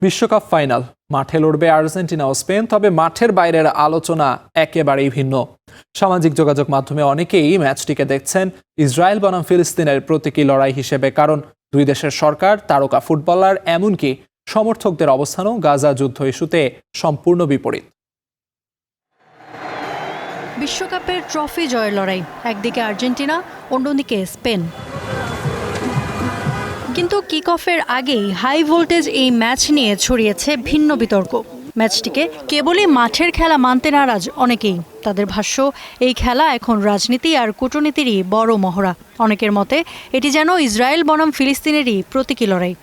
বিশ্বকাপ ফাইনাল মাঠে লড়বে আর্জেন্টিনা ও স্পেন, তবে মাঠের বাইরের আলোচনা একেবারেই ভিন্ন। সামাজিক যোগাযোগ মাধ্যমে অনেকেই ম্যাচটিকে দেখছেন ইসরায়েল বনাম ফিলিস্তিনের প্রতীকী লড়াই হিসেবে, কারণ দুই দেশের সরকার, তারকা ফুটবলার, এমনকি সমর্থকদের অবস্থানও গাজা যুদ্ধ ইস্যুতে সম্পূর্ণ বিপরীত। বিশ্বকাপের ট্রফি জয়ের লড়াই, একদিকে আর্জেন্টিনা, অন্যদিকে স্পেন। কিন্তু কিক অফের আগেই হাই ভোল্টেজ এই ম্যাচ নিয়ে ছড়িয়েছে ভিন্ন বিতর্ক। ম্যাচটিকে কেবলই মাঠের খেলা মানতে নারাজ অনেকেই। তাদের ভাষ্য, এই খেলা এখন রাজনীতি আর কূটনীতিরই বড় মহড়া। অনেকের মতে এটি যেন ইসরায়েল বনাম ফিলিস্তিনেরই প্রতীকী লড়াই।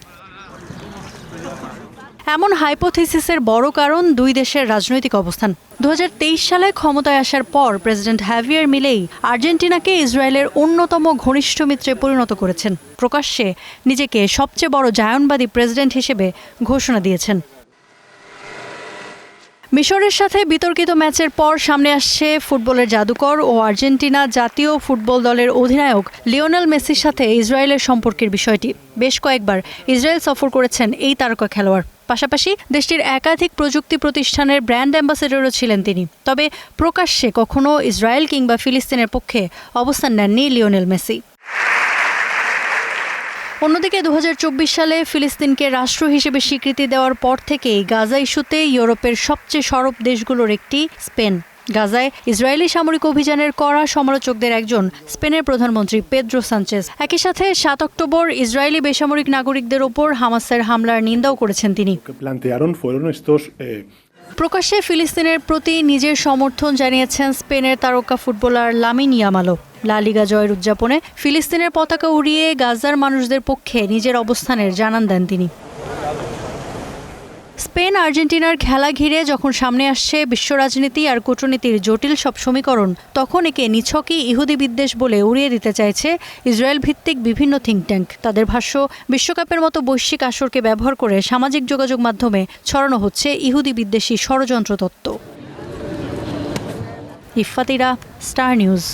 এমন হাইপোথিসিসের বড় কারণ দুই দেশের রাজনৈতিক অবস্থান। 2023 সালে ক্ষমতায় আসার পর প্রেসিডেন্ট হ্যাভিয়ার মিলেই আর্জেন্টিনাকে ইসরায়েলের অন্যতম ঘনিষ্ঠ মিত্রে পরিণত করেছেন। প্রকাশ্যে নিজেকে সবচেয়ে বড় জায়নবাদী প্রেসিডেন্ট হিসেবে ঘোষণা দিয়েছেন। মিশরের সাথে বিতর্কিত ম্যাচের পর সামনে আসছে ফুটবলের জাদুকর ও আর্জেন্টিনা জাতীয় ফুটবল দলের অধিনায়ক লিওনেল মেসির সাথে ইসরায়েলের সম্পর্কের বিষয়টি। বেশ কয়েকবার ইসরায়েল সফর করেছেন এই তারকা খেলোয়াড়। পাশাপাশি দেশটির একাধিক প্রযুক্তি প্রতিষ্ঠানের ব্র্যান্ড অ্যাম্বাসেডরও ছিলেন তিনি। তবে প্রকাশ্যে কখনো ইসরায়েল কিংবা ফিলিস্তিনের পক্ষে অবস্থান নেননি লিওনেল মেসি। অন্যদিকে 2024 সালে ফিলিস্তিনকে রাষ্ট্র হিসেবে স্বীকৃতি দেওয়ার পর থেকেই গাজা ইস্যুতে ইউরোপের সবচেয়ে সরব দেশগুলোর একটি স্পেন। গাজায় ইসরায়েলি সামরিক অভিযানের কড়া সমালোচকদের একজন স্পেনের প্রধানমন্ত্রী পেদ্রো সানচেজ। একই সাথে 7 অক্টোবর ইসরায়েলি বেসামরিক নাগরিকদের ওপর হামাসের হামলার নিন্দাও করেছেন তিনি। প্রকাশ্যে ফিলিস্তিনের প্রতি নিজের সমর্থন জানিয়েছেন স্পেনের তারকা ফুটবলার লামিন ইয়ামালও। লা লিগা জয়ের উদযাপনে ফিলিস্তিনের পতাকা উড়িয়ে গাজার মানুষদের পক্ষে নিজের অবস্থানের জানান দেন তিনি। স্পেন আর্জেন্টিনার খেলা ঘিরে যখন সামনে আসছে বিশ্ব রাজনীতি আর কূটনীতির জটিল সব সমীকরণ, তখন একে নিছকই ইহুদি বিদ্বেষ বলে উড়িয়ে দিতে চাইছে ইসরায়েল ভিত্তিক বিভিন্ন থিঙ্ক ট্যাঙ্ক। তাদের ভাষ্য, বিশ্বকাপের মতো বৈশ্বিক আসরকে ব্যবহার করে সামাজিক যোগাযোগ মাধ্যমে ছড়ানো হচ্ছে ইহুদি বিদ্বেষী ষড়যন্ত্র তত্ত্ব। ইফাতিরা, স্টার নিউজ।